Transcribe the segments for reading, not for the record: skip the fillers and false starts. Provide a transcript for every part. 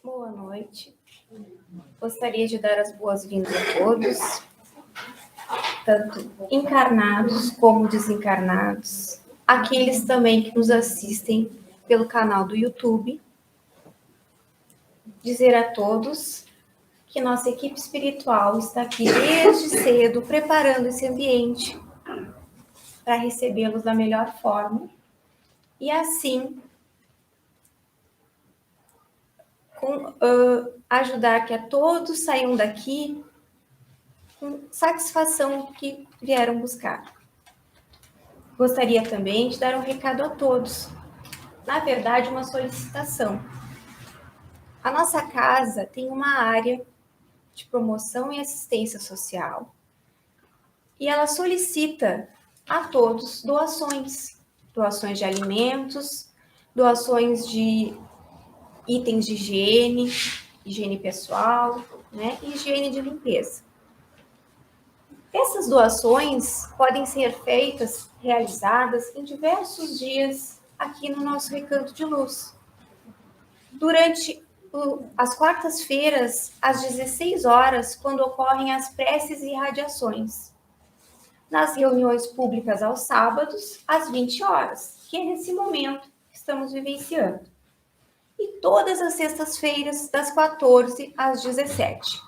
Boa noite. Gostaria de dar as boas-vindas a todos, tanto encarnados como desencarnados, aqueles também que nos assistem pelo canal do YouTube. Dizer a todos que nossa equipe espiritual está aqui desde cedo preparando esse ambiente para recebê-los da melhor forma e assim ajudar que a todos saiam daqui com satisfação do que vieram buscar. Gostaria também de dar um recado a todos. Na verdade, uma solicitação. A nossa casa tem uma área de promoção e assistência social e ela solicita a todos doações de alimentos, doações de itens de higiene pessoal, né, e higiene de limpeza. Essas doações podem ser realizadas em diversos dias aqui no nosso Recanto de Luz. Durante as quartas-feiras, às 16 horas, quando ocorrem as preces e radiações. Nas reuniões públicas aos sábados, às 20 horas, que é nesse momento que estamos vivenciando. E todas as sextas-feiras, das 14 às 17.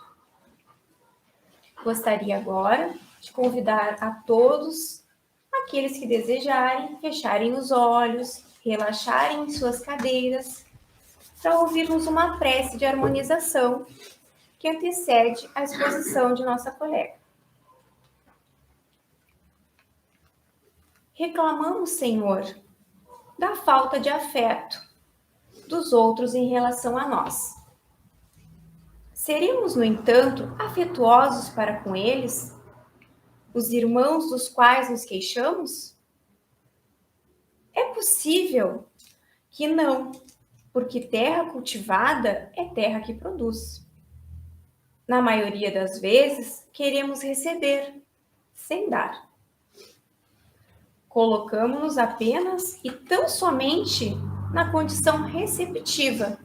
Gostaria agora de convidar a todos, aqueles que desejarem, fecharem os olhos, relaxarem em suas cadeiras, para ouvirmos uma prece de harmonização que antecede a exposição de nossa colega. Reclamamos, Senhor, da falta de afeto dos outros em relação a nós. Seremos, no entanto, afetuosos para com eles, os irmãos dos quais nos queixamos? É possível que não, porque terra cultivada é terra que produz. Na maioria das vezes, queremos receber, sem dar. Colocamos-nos apenas e tão somente na condição receptiva.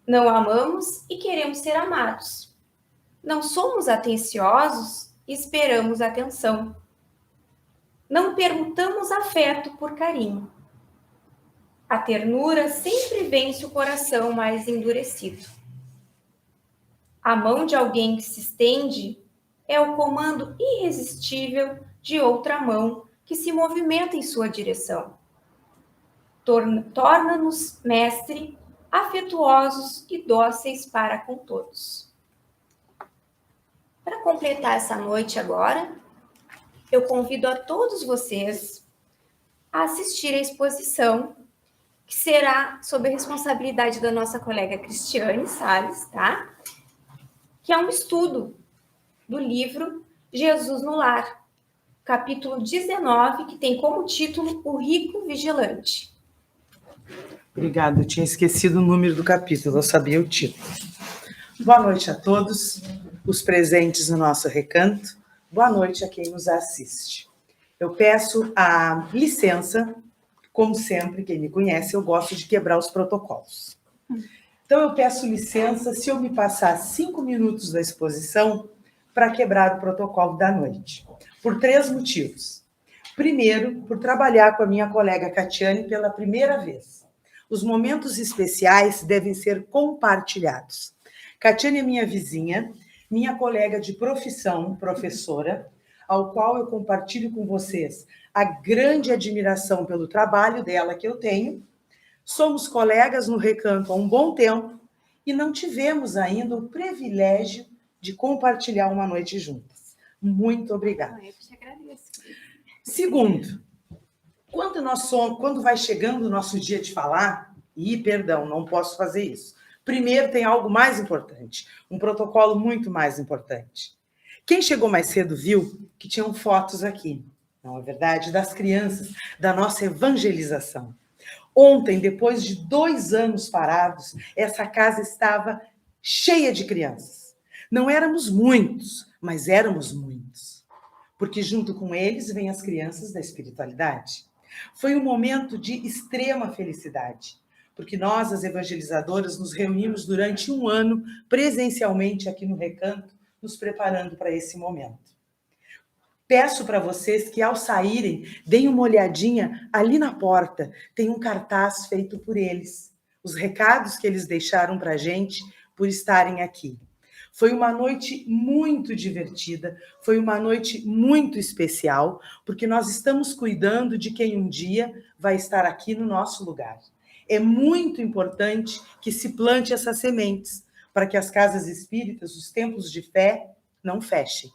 Não amamos e queremos ser amados. Não somos atenciosos e esperamos atenção. Não permutamos afeto por carinho. A ternura sempre vence o coração mais endurecido. A mão de alguém que se estende é o comando irresistível de outra mão que se movimenta em sua direção. Torna-nos, mestre, afetuosos e dóceis para com todos. Para completar essa noite agora, eu convido a todos vocês a assistir a exposição, que será sob a responsabilidade da nossa colega Cristiane Salles, tá? Que é um estudo do livro Jesus no Lar, capítulo 19, que tem como título O Rico Vigilante. Obrigada, eu tinha esquecido o número do capítulo, eu sabia o título. Boa noite a todos, os presentes no nosso recanto. Boa noite a quem nos assiste. Eu peço a licença, como sempre, quem me conhece, eu gosto de quebrar os protocolos. Então, eu peço licença se eu me passar 5 minutos da exposição para quebrar o protocolo da noite, por 3 motivos. Primeiro, por trabalhar com a minha colega Catiane pela primeira vez. Os momentos especiais devem ser compartilhados. Catiane é minha vizinha, minha colega de profissão, professora, ao qual eu compartilho com vocês a grande admiração pelo trabalho dela que eu tenho. Somos colegas no recanto há um bom tempo e não tivemos ainda o privilégio de compartilhar uma noite juntas. Muito obrigada. Eu te agradeço. Segundo, quando vai chegando o nosso dia de falar, perdão, não posso fazer isso. Primeiro tem algo mais importante, um protocolo muito mais importante. Quem chegou mais cedo viu que tinham fotos aqui, não é verdade? Das crianças, da nossa evangelização. Ontem, depois de 2 anos parados, essa casa estava cheia de crianças. Não éramos muitos, mas éramos muitos. Porque junto com eles vêm as crianças da espiritualidade. Foi um momento de extrema felicidade. porque nós, as evangelizadoras, nos reunimos durante um ano presencialmente aqui no Recanto, nos preparando para esse momento. Peço para vocês que, ao saírem, deem uma olhadinha ali na porta. Tem um cartaz feito por eles. Os recados que eles deixaram para a gente por estarem aqui. Foi uma noite muito divertida, foi uma noite muito especial, porque nós estamos cuidando de quem um dia vai estar aqui no nosso lugar. É muito importante que se plante essas sementes, para que as casas espíritas, os templos de fé, não fechem.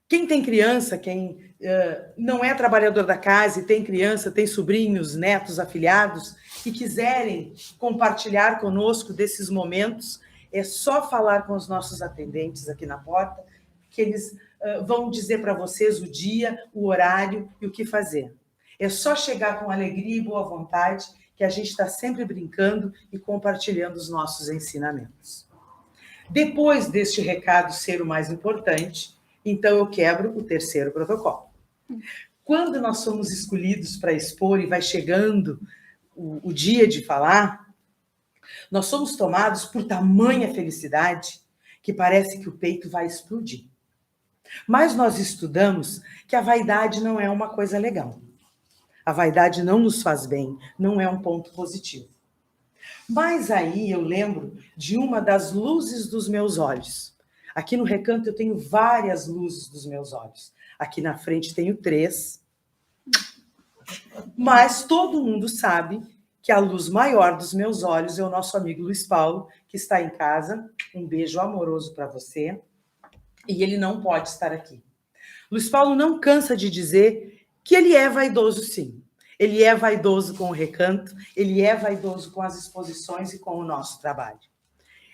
Quem tem criança, quem não é trabalhador da casa e tem criança, tem sobrinhos, netos, afilhados, que quiserem compartilhar conosco desses momentos, é só falar com os nossos atendentes aqui na porta, que eles vão dizer para vocês o dia, o horário e o que fazer. É só chegar com alegria e boa vontade, que a gente está sempre brincando e compartilhando os nossos ensinamentos. Depois deste recado ser o mais importante, então eu quebro o terceiro protocolo. Quando nós somos escolhidos para expor e vai chegando o dia de falar, nós somos tomados por tamanha felicidade que parece que o peito vai explodir. Mas nós estudamos que a vaidade não é uma coisa legal. A vaidade não nos faz bem, não é um ponto positivo. Mas aí eu lembro de uma das luzes dos meus olhos. Aqui no Recanto eu tenho várias luzes dos meus olhos. Aqui na frente tenho 3. Mas todo mundo sabe que a luz maior dos meus olhos é o nosso amigo Luiz Paulo, que está em casa. Um beijo amoroso para você. E ele não pode estar aqui. Luiz Paulo não cansa de dizer que ele é vaidoso, sim. Ele é vaidoso com o Recanto, ele é vaidoso com as exposições e com o nosso trabalho.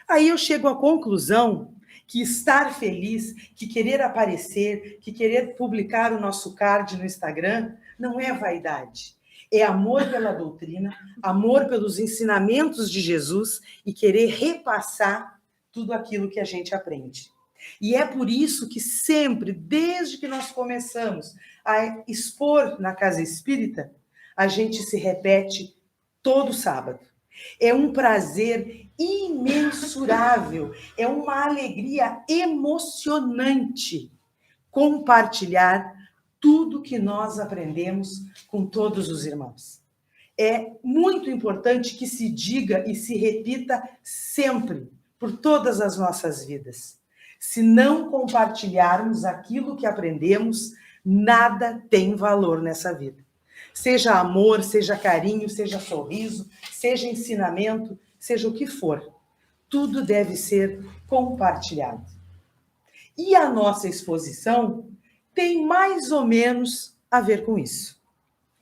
Aí eu chego à conclusão que estar feliz, que querer aparecer, que querer publicar o nosso card no Instagram, não é vaidade. É amor pela doutrina, amor pelos ensinamentos de Jesus e querer repassar tudo aquilo que a gente aprende. E é por isso que sempre, desde que nós começamos a expor na Casa Espírita, a gente se repete todo sábado. É um prazer imensurável, é uma alegria emocionante compartilhar tudo que nós aprendemos com todos os irmãos. É muito importante que se diga e se repita sempre, por todas as nossas vidas. Se não compartilharmos aquilo que aprendemos, nada tem valor nessa vida. Seja amor, seja carinho, seja sorriso, seja ensinamento, seja o que for. Tudo deve ser compartilhado. E a nossa exposição tem mais ou menos a ver com isso.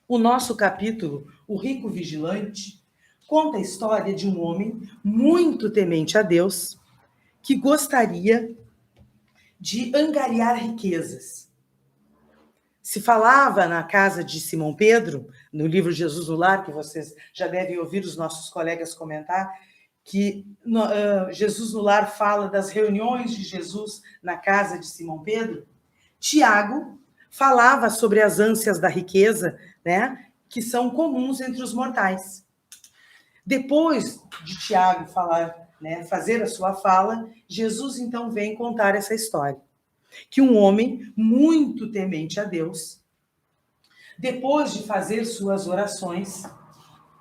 O nosso capítulo, O Rico Vigilante, conta a história de um homem muito temente a Deus que gostaria de angariar riquezas. Se falava na casa de Simão Pedro, no livro Jesus no Lar, que vocês já devem ouvir os nossos colegas comentar, que Jesus no Lar fala das reuniões de Jesus na casa de Simão Pedro. Tiago falava sobre as ânsias da riqueza, né, que são comuns entre os mortais. Depois de Tiago falar, né, fazer a sua fala, Jesus então vem contar essa história. Que um homem muito temente a Deus, depois de fazer suas orações,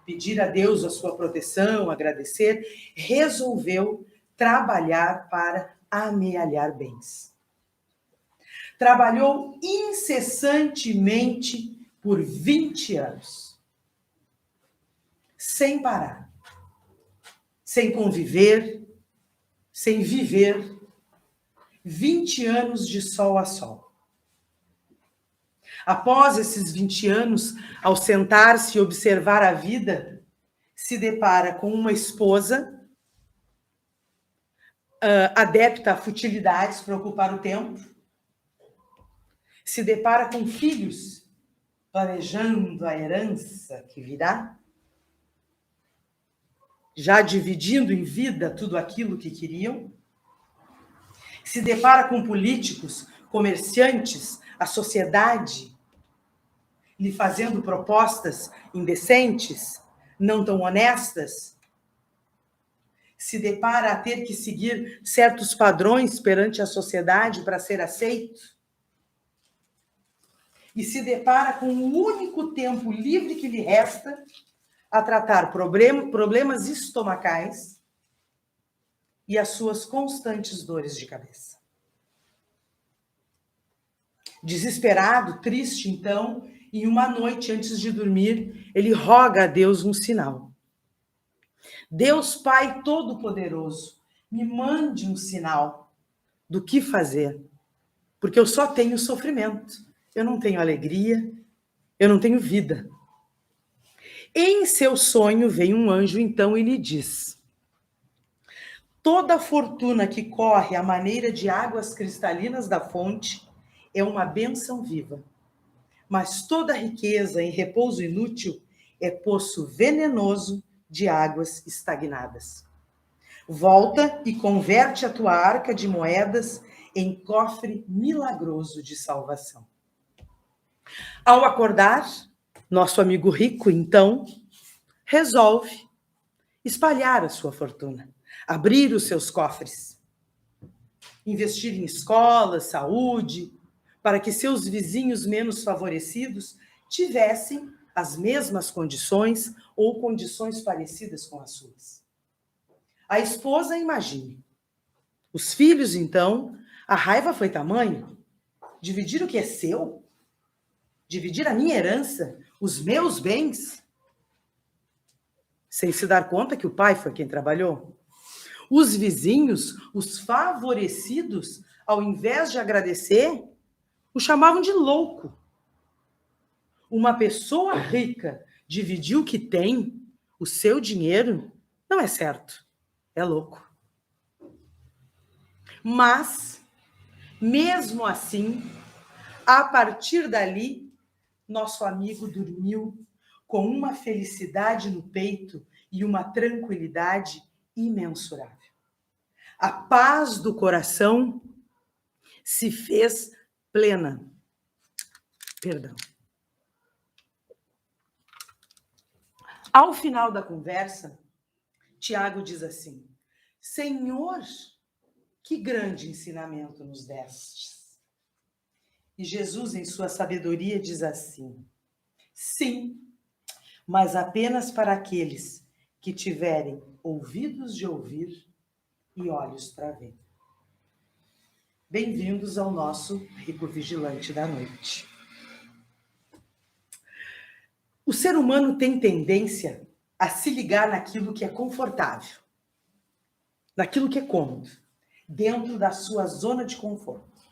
pedir a Deus a sua proteção, agradecer, resolveu trabalhar para amealhar bens. Trabalhou incessantemente por 20 anos, sem parar, sem conviver, sem viver, 20 anos de sol a sol. Após esses 20 anos, ao sentar-se e observar a vida, se depara com uma esposa adepta a futilidades para ocupar o tempo, se depara com filhos planejando a herança que virá, já dividindo em vida tudo aquilo que queriam, se depara com políticos, comerciantes, a sociedade lhe fazendo propostas indecentes, não tão honestas, se depara a ter que seguir certos padrões perante a sociedade para ser aceito, e se depara com o único tempo livre que lhe resta a tratar problemas estomacais e as suas constantes dores de cabeça. Desesperado, triste, então, em uma noite antes de dormir, ele roga a Deus um sinal. Deus Pai Todo-Poderoso, me mande um sinal do que fazer, porque eu só tenho sofrimento, eu não tenho alegria, eu não tenho vida. Em seu sonho vem um anjo, então, e lhe diz: toda fortuna que corre à maneira de águas cristalinas da fonte é uma bênção viva, mas toda riqueza em repouso inútil é poço venenoso de águas estagnadas. Volta e converte a tua arca de moedas em cofre milagroso de salvação. Ao acordar, nosso amigo rico, então, resolve espalhar a sua fortuna, abrir os seus cofres, investir em escolas, saúde, para que seus vizinhos menos favorecidos tivessem as mesmas condições ou condições parecidas com as suas. A esposa, imagine. Os filhos, então, a raiva foi tamanha. Dividir o que é seu? Dividir a minha herança? Os meus bens? Sem se dar conta que o pai foi quem trabalhou. Os vizinhos, os favorecidos, ao invés de agradecer, o chamavam de louco. Uma pessoa rica dividir o que tem, o seu dinheiro, não é certo, é louco. Mas, mesmo assim, a partir dali, nosso amigo dormiu com uma felicidade no peito e uma tranquilidade imensurável. A paz do coração se fez plena. Ao final da conversa, Tiago diz assim: Senhor, que grande ensinamento nos destes. E Jesus, em sua sabedoria, diz assim: sim, mas apenas para aqueles que tiverem ouvidos de ouvir e olhos para ver. Bem-vindos ao nosso Rico Vigilante da Noite. O ser humano tem tendência a se ligar naquilo que é confortável, naquilo que é cômodo, dentro da sua zona de conforto.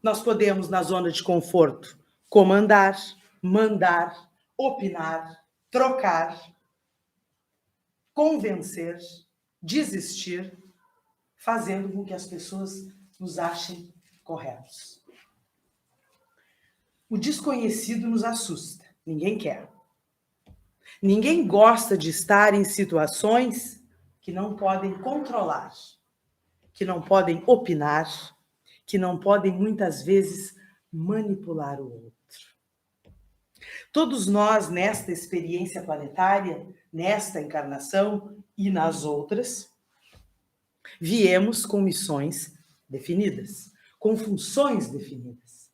Nós podemos, na zona de conforto, comandar, mandar, opinar, trocar, convencer, desistir, fazendo com que as pessoas nos achem corretos. O desconhecido nos assusta, ninguém quer. Ninguém gosta de estar em situações que não podem controlar, que não podem opinar, que não podem, muitas vezes, manipular o outro. Todos nós, nesta experiência planetária, nesta encarnação e nas outras, viemos com missões definidas, com funções definidas,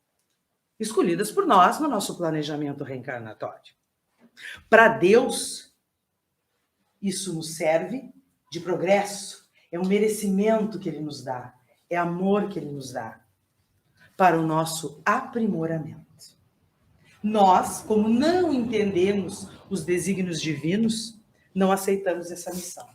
escolhidas por nós no nosso planejamento reencarnatório. Para Deus, isso nos serve de progresso, é um merecimento que Ele nos dá, é amor que Ele nos dá, para o nosso aprimoramento. Nós, como não entendemos os desígnios divinos, não aceitamos essa missão.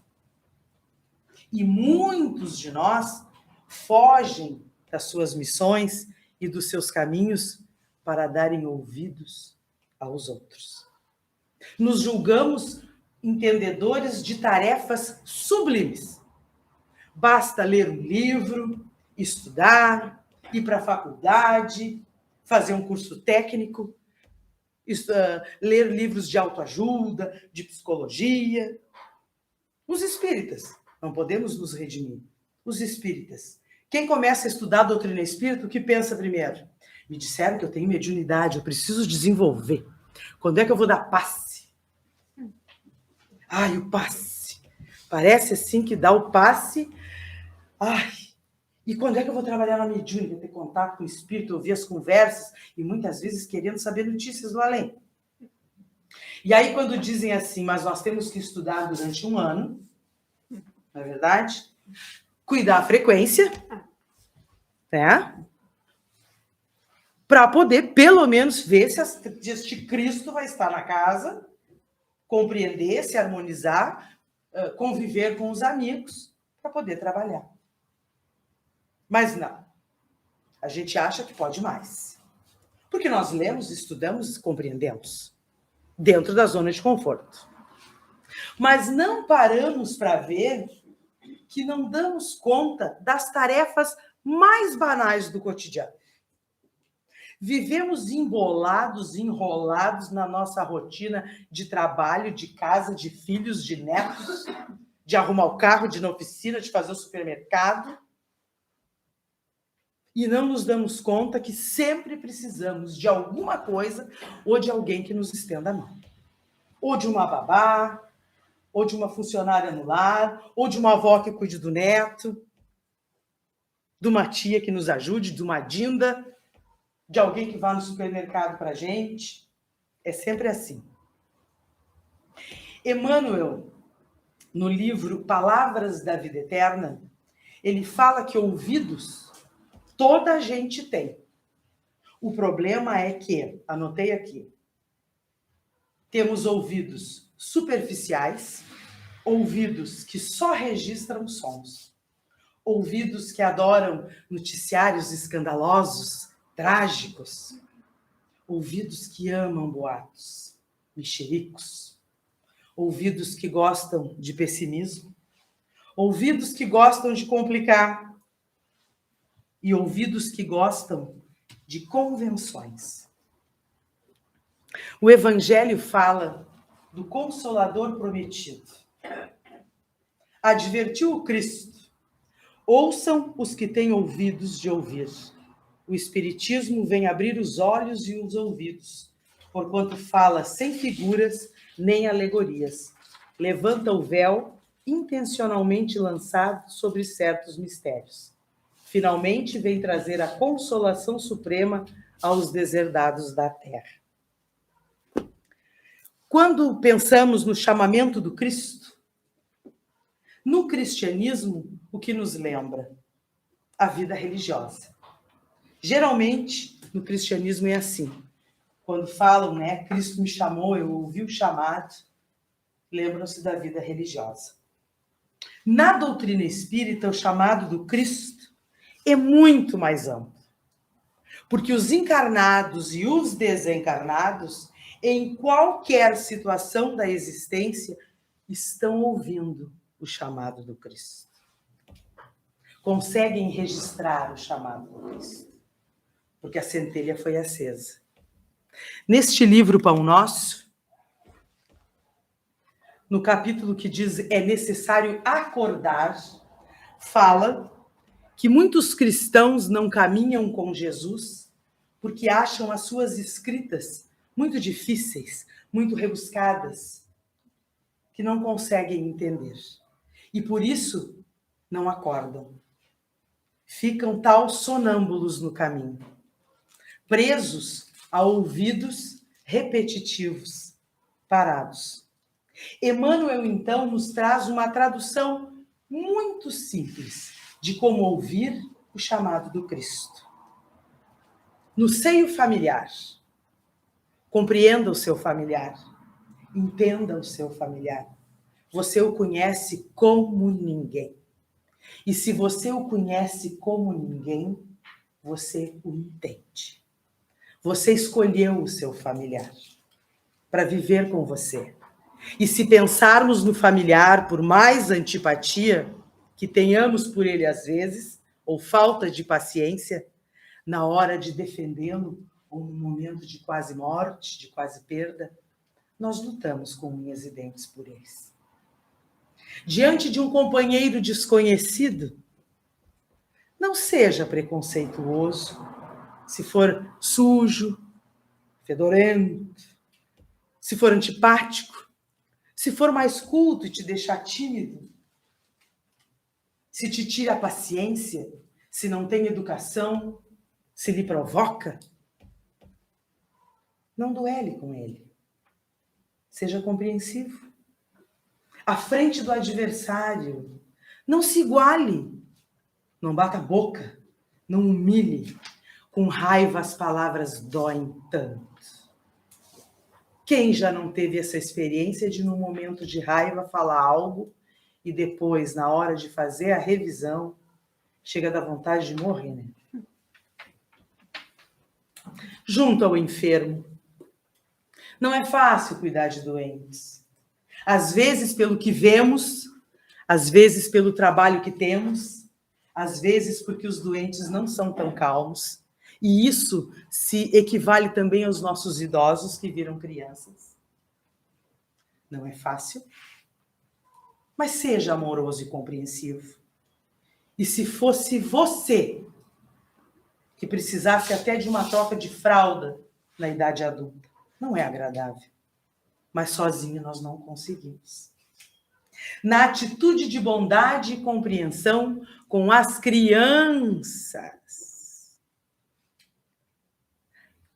E muitos de nós fogem das suas missões e dos seus caminhos para darem ouvidos aos outros. Nos julgamos entendedores de tarefas sublimes. Basta ler um livro, estudar, ir para a faculdade, fazer um curso técnico, ler livros de autoajuda, de psicologia. Os espíritas, não podemos nos redimir. Os espíritas. Quem começa a estudar a doutrina espírita, o que pensa primeiro? Me disseram que eu tenho mediunidade, eu preciso desenvolver. Quando é que eu vou dar passe? Ai, o passe. Parece assim que dá o passe. Ai, e quando é que eu vou trabalhar na mediúnica, ter contato com o espírito, ouvir as conversas e muitas vezes querendo saber notícias do além? E aí quando dizem assim, mas nós temos que estudar durante um ano, não é verdade? Cuidar a frequência, né? Para poder, pelo menos, ver se este Cristo vai estar na casa, compreender, se harmonizar, conviver com os amigos, para poder trabalhar. Mas não. A gente acha que pode mais. Porque nós lemos, estudamos e compreendemos. Dentro da zona de conforto. Mas não paramos para ver que não damos conta das tarefas mais banais do cotidiano. Vivemos embolados, enrolados na nossa rotina de trabalho, de casa, de filhos, de netos, de arrumar o carro, de ir na oficina, de fazer o supermercado. E não nos damos conta que sempre precisamos de alguma coisa ou de alguém que nos estenda a mão. Ou de uma babá, ou de uma funcionária no lar, ou de uma avó que cuide do neto, de uma tia que nos ajude, de uma dinda, de alguém que vá no supermercado para a gente. É sempre assim. Emmanuel, no livro Palavras da Vida Eterna, ele fala que ouvidos toda a gente tem. O problema é que, anotei aqui, temos ouvidos superficiais, ouvidos que só registram sons, ouvidos que adoram noticiários escandalosos, trágicos, ouvidos que amam boatos, mexericos, ouvidos que gostam de pessimismo, ouvidos que gostam de complicar e ouvidos que gostam de convenções. O Evangelho fala do Consolador prometido. Advertiu o Cristo: ouçam os que têm ouvidos de ouvir. O Espiritismo vem abrir os olhos e os ouvidos, porquanto fala sem figuras nem alegorias. Levanta o véu intencionalmente lançado sobre certos mistérios. Finalmente vem trazer a consolação suprema aos deserdados da terra. Quando pensamos no chamamento do Cristo, no cristianismo, o que nos lembra? A vida religiosa. Geralmente, no cristianismo é assim. Quando falam, né, Cristo me chamou, eu ouvi o chamado, lembram-se da vida religiosa. Na doutrina espírita, o chamado do Cristo é muito mais amplo. Porque os encarnados e os desencarnados, em qualquer situação da existência, estão ouvindo o chamado do Cristo. Conseguem registrar o chamado do Cristo. Porque a centelha foi acesa. Neste livro Pão Nosso, no capítulo que diz é necessário acordar, fala que muitos cristãos não caminham com Jesus porque acham as suas escritas muito difíceis, muito rebuscadas, que não conseguem entender. E por isso não acordam. Ficam tal sonâmbulos no caminho, presos a ouvidos repetitivos, parados. Emmanuel, então, nos traz uma tradução muito simples de como ouvir o chamado do Cristo. No seio familiar, compreenda o seu familiar, entenda o seu familiar. Você o conhece como ninguém. E se você o conhece como ninguém, você o entende. Você escolheu o seu familiar para viver com você. E se pensarmos no familiar, por mais antipatia que tenhamos por ele às vezes, ou falta de paciência, na hora de defendê-lo, ou no momento de quase morte, de quase perda, nós lutamos com unhas e dentes por eles. Diante de um companheiro desconhecido, não seja preconceituoso, se for sujo, fedorento, se for antipático, Se for mais culto e te deixar tímido, se te tira a paciência, se não tem educação, se lhe provoca, não duele com ele. Seja compreensivo. À frente do adversário, não se iguale. Não bata a boca, não humilhe. Com raiva as palavras doem tanto. Quem já não teve essa experiência de, num momento de raiva, falar algo e depois, na hora de fazer a revisão, chega a dar vontade de morrer, né? Junto ao enfermo. Não é fácil cuidar de doentes. Às vezes pelo que vemos, às vezes pelo trabalho que temos, às vezes porque os doentes não são tão calmos. E isso se equivale também aos nossos idosos que viram crianças. Não é fácil, mas seja amoroso e compreensivo. E se fosse você que precisasse até de uma troca de fralda na idade adulta, não é agradável, mas sozinho nós não conseguimos. Na atitude de bondade e compreensão com as crianças.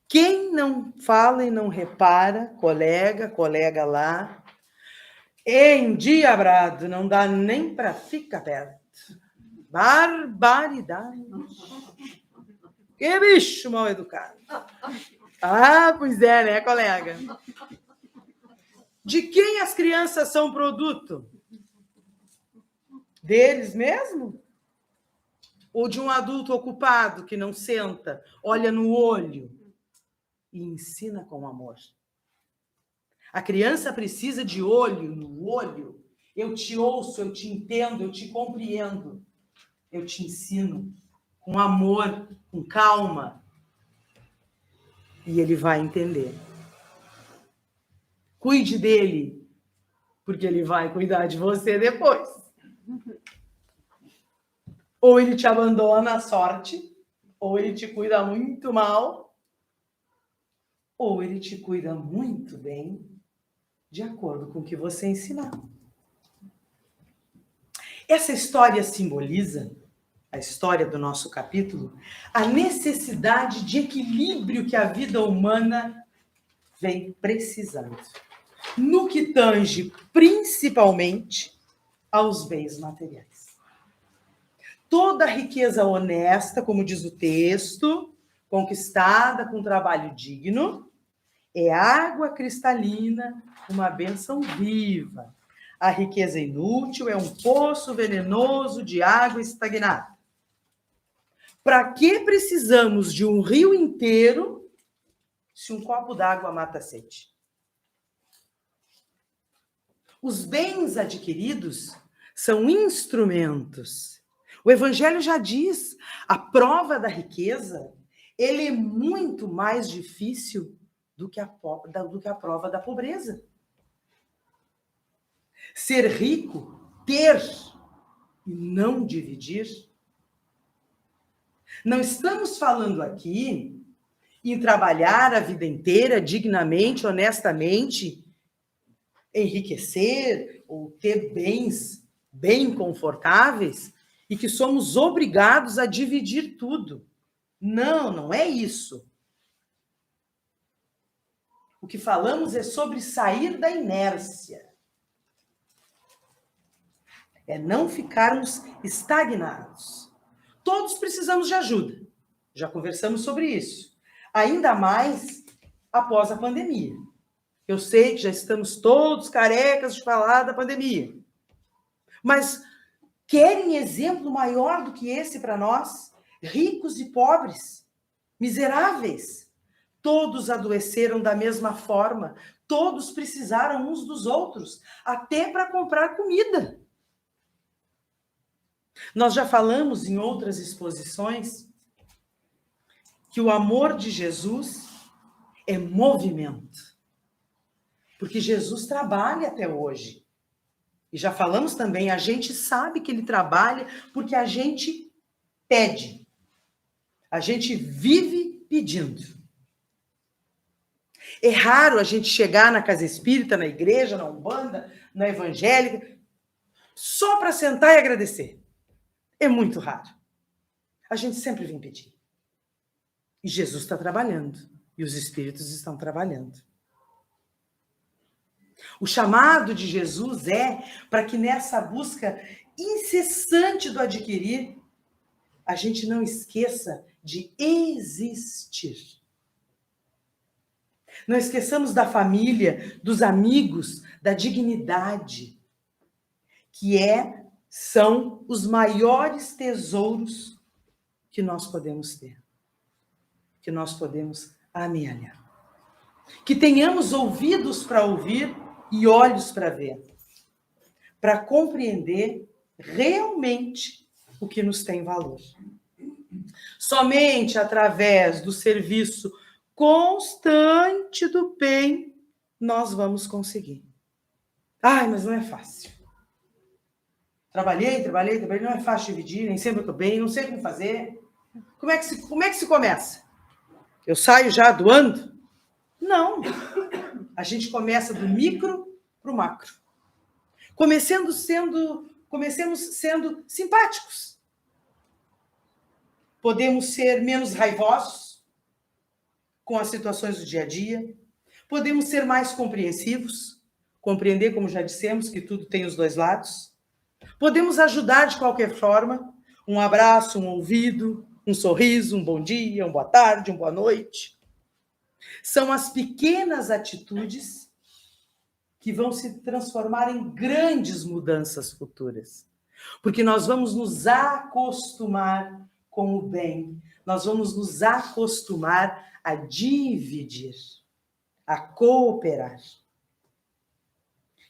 Quem não fala e não repara, colega lá, endiabrado, não dá nem para ficar perto. Barbaridade. Que bicho mal educado. Ah, pois é, né, colega? De quem as crianças são produto? Deles mesmo? Ou de um adulto ocupado que não senta, olha no olho e ensina com amor? A criança precisa de olho no olho. Eu te ouço, eu te entendo, eu te compreendo. Eu te ensino com amor, com calma. E ele vai entender. Cuide dele, porque ele vai cuidar de você depois. Ou ele te abandona à sorte, ou ele te cuida muito mal, ou ele te cuida muito bem, de acordo com o que você ensinar. Essa história simboliza, a história do nosso capítulo, a necessidade de equilíbrio que a vida humana vem precisando, no que tange principalmente aos bens materiais. Toda riqueza honesta, como diz o texto, conquistada com trabalho digno, é água cristalina, uma bênção viva. A riqueza inútil é um poço venenoso de água estagnada. Para que precisamos de um rio inteiro se um copo d'água mata a sede? Os bens adquiridos são instrumentos. O Evangelho já diz, a prova da riqueza, ele é muito mais difícil do que a prova da pobreza. Ser rico, ter e não dividir. Não estamos falando aqui em trabalhar a vida inteira dignamente, honestamente, enriquecer ou ter bens bem confortáveis e que somos obrigados a dividir tudo. Não, não é isso. O que falamos é sobre sair da inércia. É não ficarmos estagnados. Todos precisamos de ajuda. Já conversamos sobre isso. Ainda mais após a pandemia. Eu sei que já estamos todos carecas de falar da pandemia. Mas querem exemplo maior do que esse para nós? Ricos e pobres, miseráveis. Todos adoeceram da mesma forma. Todos precisaram uns dos outros, até para comprar comida. Nós já falamos em outras exposições que o amor de Jesus é movimento. Porque Jesus trabalha até hoje. E já falamos também, a gente sabe que ele trabalha porque a gente pede. A gente vive pedindo. É raro a gente chegar na casa espírita, na igreja, na umbanda, na evangélica, só para sentar e agradecer. É muito raro. A gente sempre vem pedir. E Jesus está trabalhando. E os espíritos estão trabalhando. O chamado de Jesus é para que nessa busca incessante do adquirir, a gente não esqueça de existir. Não esqueçamos da família, dos amigos, da dignidade, que são os maiores tesouros que nós podemos ter, que nós podemos amealhar. Que tenhamos ouvidos para ouvir e olhos para ver, para compreender realmente o que nos tem valor. Somente através do serviço constante do bem nós vamos conseguir. Ai, mas não é fácil. Trabalhei, não é fácil dividir, nem sempre estou bem, não sei como fazer. Como é que se começa? Eu saio já doando? Não. A gente começa do micro para o macro. Comecemos sendo simpáticos. Podemos ser menos raivosos com as situações do dia a dia. Podemos ser mais compreensivos, compreender, como já dissemos, que tudo tem os dois lados. Podemos ajudar de qualquer forma, um abraço, um ouvido, um sorriso, um bom dia, uma boa tarde, uma boa noite. São as pequenas atitudes que vão se transformar em grandes mudanças futuras. Porque nós vamos nos acostumar com o bem, nós vamos nos acostumar a dividir, a cooperar.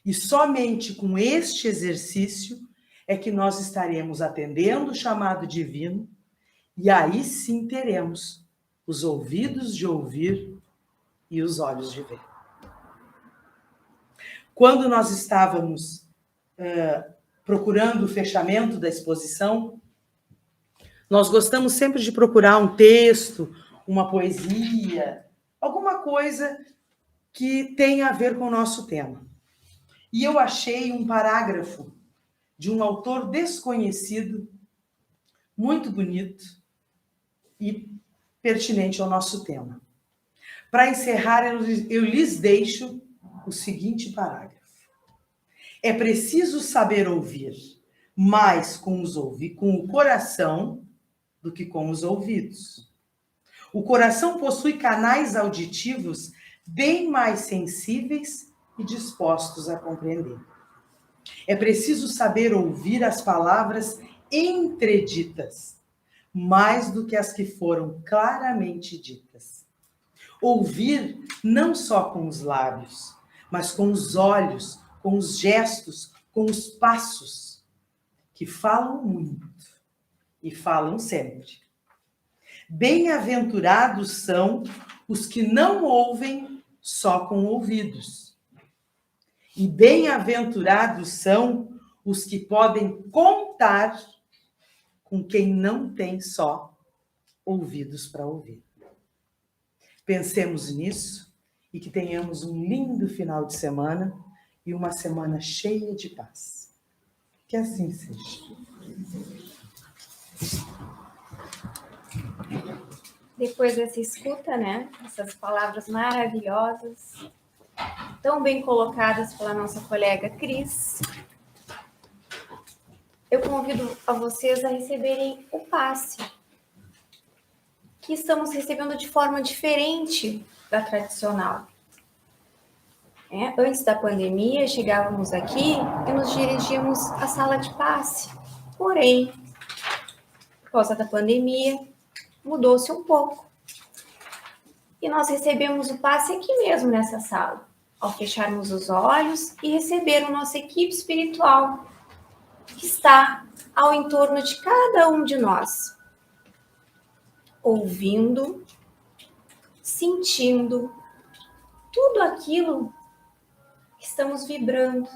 E somente com este exercício é que nós estaremos atendendo o chamado divino e aí sim teremos os ouvidos de ouvir e os olhos de ver. Quando nós estávamos procurando o fechamento da exposição, nós gostamos sempre de procurar um texto, uma poesia, alguma coisa que tenha a ver com o nosso tema. E eu achei um parágrafo de um autor desconhecido, muito bonito e pertinente ao nosso tema. Para encerrar, eu lhes deixo o seguinte parágrafo. É preciso saber ouvir mais com o coração do que com os ouvidos. O coração possui canais auditivos bem mais sensíveis e dispostos a compreender. É preciso saber ouvir as palavras entreditas, mais do que as que foram claramente ditas. Ouvir não só com os lábios, mas com os olhos, com os gestos, com os passos, que falam muito e falam sempre. Bem-aventurados são os que não ouvem só com ouvidos. E bem-aventurados são os que podem contar com quem não tem só ouvidos para ouvir. Pensemos nisso e que tenhamos um lindo final de semana e uma semana cheia de paz. Que assim seja. Depois dessa escuta, né? Essas palavras maravilhosas, tão bem colocadas pela nossa colega Cris, eu convido a vocês a receberem o passe, que estamos recebendo de forma diferente da tradicional. Antes da pandemia, chegávamos aqui e nos dirigíamos à sala de passe. Porém, por causa da pandemia, mudou-se um pouco. E nós recebemos o passe aqui mesmo nessa sala, ao fecharmos os olhos e receber a nossa equipe espiritual, que está ao entorno de cada um de nós, ouvindo, sentindo tudo aquilo que estamos vibrando,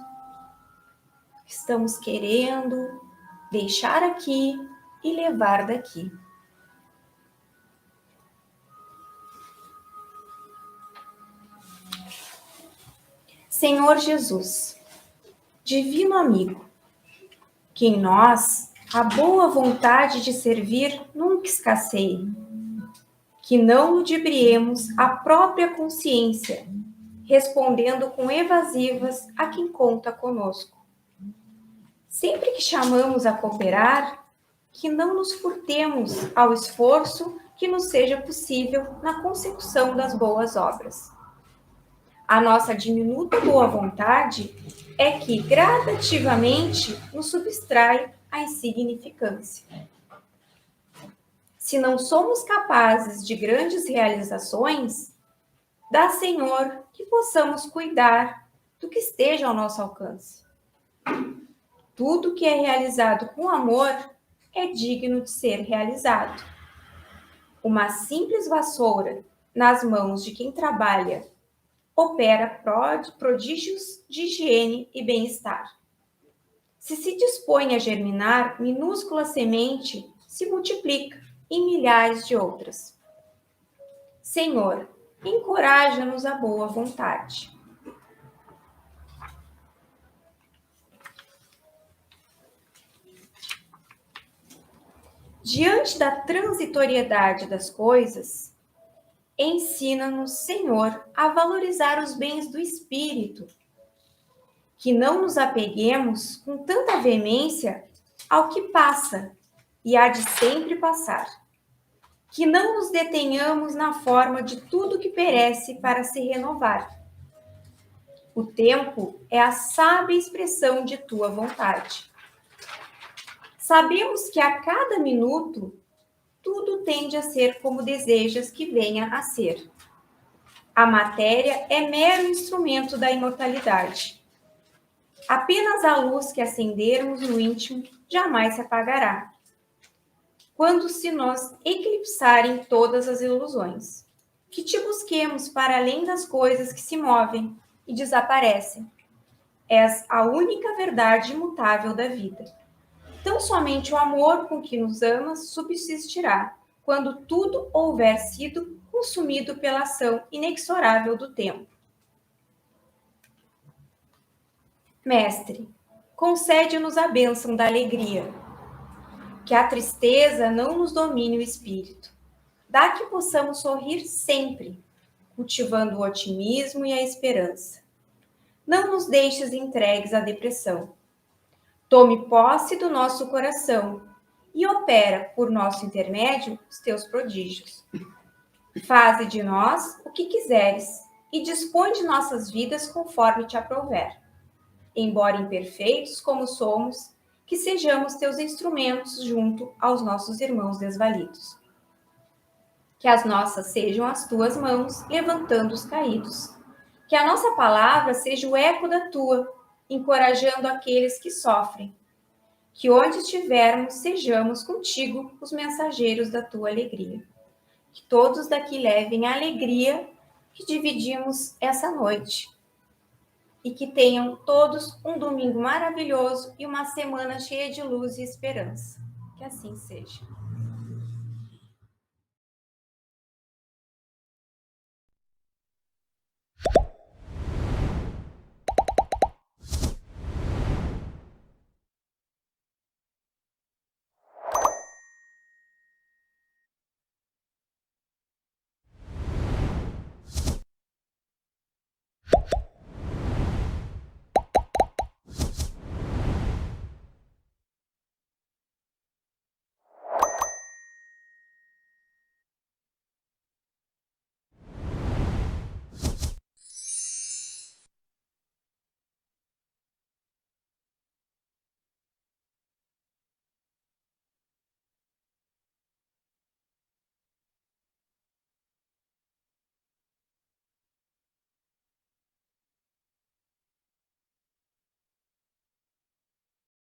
que estamos querendo deixar aqui e levar daqui. Senhor Jesus, divino amigo, que em nós a boa vontade de servir nunca escasseie, que não ludibriemos a própria consciência, respondendo com evasivas a quem conta conosco. Sempre que chamamos a cooperar, que não nos furtemos ao esforço que nos seja possível na consecução das boas obras. A nossa diminuta boa vontade é que gradativamente nos subtrai a insignificância. Se não somos capazes de grandes realizações, dá, Senhor, que possamos cuidar do que esteja ao nosso alcance. Tudo que é realizado com amor é digno de ser realizado. Uma simples vassoura nas mãos de quem trabalha opera prodígios de higiene e bem-estar. Se dispõe a germinar, minúscula semente se multiplica em milhares de outras. Senhor, encoraja-nos a boa vontade. Diante da transitoriedade das coisas, ensina-nos, Senhor, a valorizar os bens do espírito, que não nos apeguemos com tanta veemência ao que passa e há de sempre passar, que não nos detenhamos na forma de tudo que perece para se renovar. O tempo é a sábia expressão de tua vontade. Sabemos que a cada minuto tudo tende a ser como desejas que venha a ser. A matéria é mero instrumento da imortalidade. Apenas a luz que acendermos no íntimo jamais se apagará, quando se nos eclipsarem todas as ilusões. Que te busquemos para além das coisas que se movem e desaparecem. És a única verdade imutável da vida. Tão somente o amor com que nos amas subsistirá, quando tudo houver sido consumido pela ação inexorável do tempo. Mestre, concede-nos a bênção da alegria, que a tristeza não nos domine o espírito. Dá que possamos sorrir sempre, cultivando o otimismo e a esperança. Não nos deixes entregues à depressão. Tome posse do nosso coração e opera, por nosso intermédio, os teus prodígios. Faze de nós o que quiseres e dispõe de nossas vidas conforme te aprouver. Embora imperfeitos como somos, que sejamos teus instrumentos junto aos nossos irmãos desvalidos. Que as nossas sejam as tuas mãos, levantando os caídos. Que a nossa palavra seja o eco da tua, encorajando aqueles que sofrem. Que onde estivermos, sejamos contigo os mensageiros da tua alegria. Que todos daqui levem a alegria que dividimos essa noite. E que tenham todos um domingo maravilhoso e uma semana cheia de luz e esperança. Que assim seja.